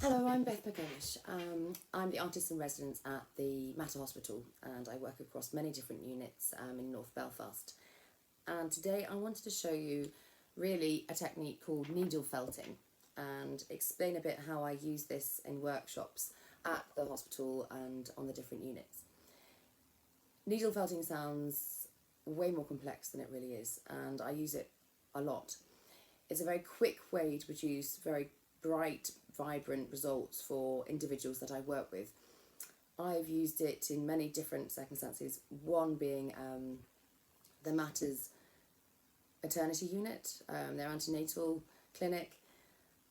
Hello, I'm Beth McComish. I'm the artist in residence at the Mater Hospital, and I work across many different units in North Belfast. And today I wanted to show you really a technique called needle felting and explain a bit how I use this in workshops at the hospital and on the different units. Needle felting sounds way more complex than it really is, and I use it a lot. It's a very quick way to produce very bright, vibrant results for individuals that I work with. I've used it in many different circumstances, one being the Mater's maternity unit, their antenatal clinic,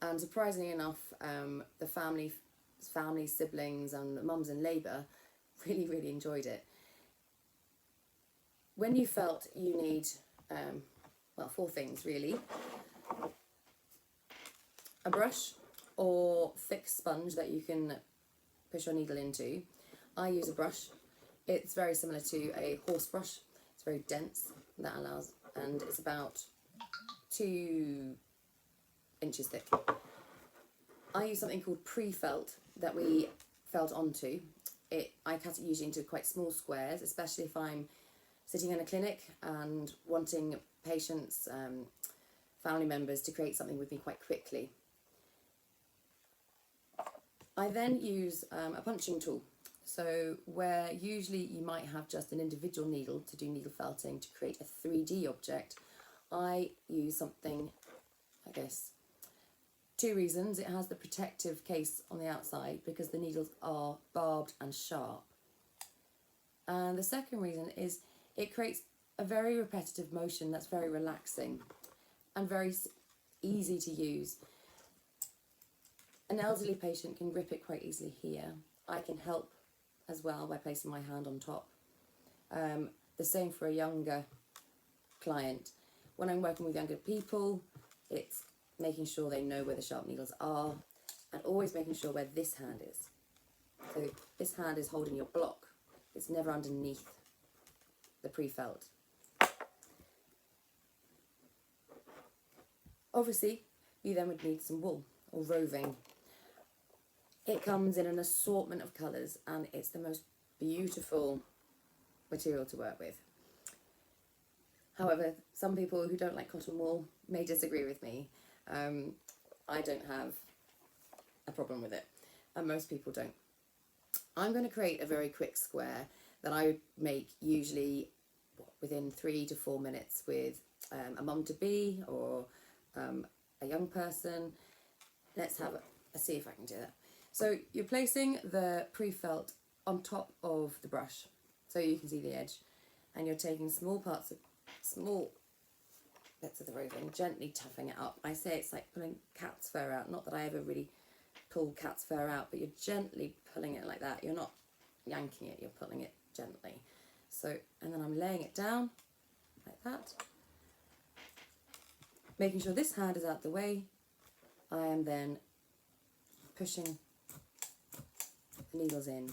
and surprisingly enough, the family, siblings and mums in labour really enjoyed it. When you felt you need, four things really: a brush or thick sponge that you can push your needle into. I use a brush. It's very similar to a horse brush. It's very dense, and it's about 2 inches thick. I use something called pre-felt that we felt onto. I cut it usually into quite small squares, especially if I'm sitting in a clinic and wanting patients, family members to create something with me quite quickly. I then use a punching tool. So where usually you might have just an individual needle to do needle felting to create a 3D object, I use something like this. 2 reasons: it has the protective case on the outside because the needles are barbed and sharp. And the second reason is it creates a very repetitive motion that's very relaxing and very easy to use. An elderly patient can grip it quite easily here. I can help as well by placing my hand on top. The same for a younger client. When I'm working with younger people, it's making sure they know where the sharp needles are and always making sure where this hand is. So this hand is holding your block. It's never underneath the pre-felt. Obviously, you then would need some wool or roving. It comes in an assortment of colours and it's the most beautiful material to work with. However, some people who don't like cotton wool may disagree with me. I don't have a problem with it, and most people don't. I'm going to create a very quick square that I would make usually within 3 to 4 minutes with a mum-to-be or a young person. Let's have see if I can do that. So you're placing the pre-felt on top of the brush so you can see the edge, and you're taking small bits of the roving, gently toughing it up. I say it's like pulling cat's fur out. Not that I ever really pull cat's fur out, but you're gently pulling it like that. You're not yanking it, you're pulling it gently. So, and then I'm laying it down like that, making sure this hand is out the way. I am then pushing the needles in,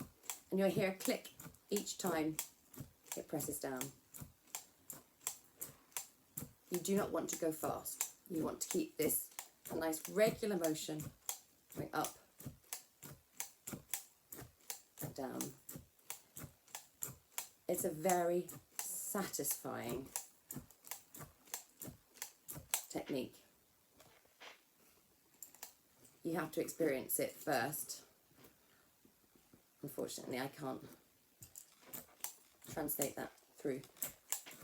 and you'll hear a click each time it presses down. You do not want to go fast. You want to keep this a nice regular motion going up and down. It's a very satisfying technique. You have to experience it first. Unfortunately, I can't translate that through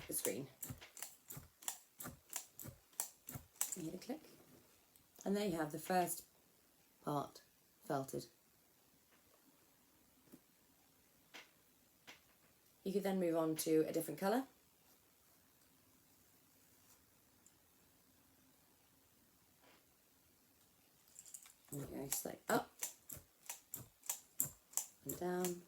the screen. You hear the click? And there you have the first part felted. You could then move on to a different colour. And you go slightly up and down.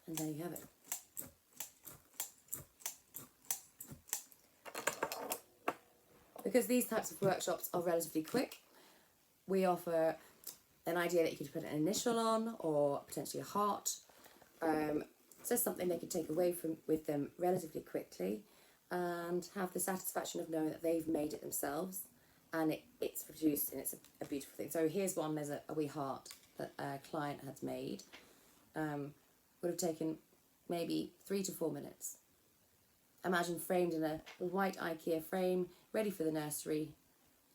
And there you have it. Because these types of workshops are relatively quick, we offer an idea that you could put an initial on or potentially a heart. So something they could take away with them relatively quickly. and have the satisfaction of knowing that they've made it themselves and it's produced and it's a beautiful thing. So here's one, there's a wee heart that a client had made. Would have taken maybe 3 to 4 minutes. Imagine framed in a white IKEA frame, ready for the nursery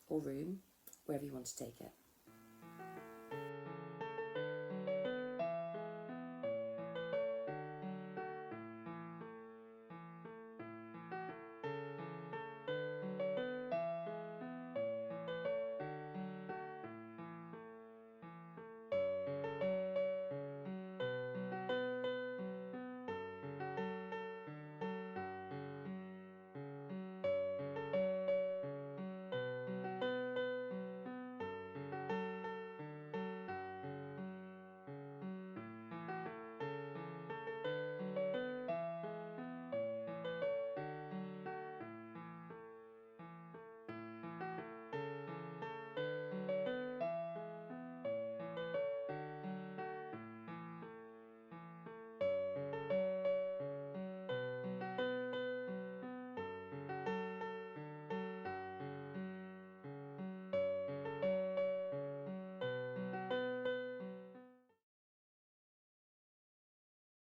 or room, wherever you want to take it.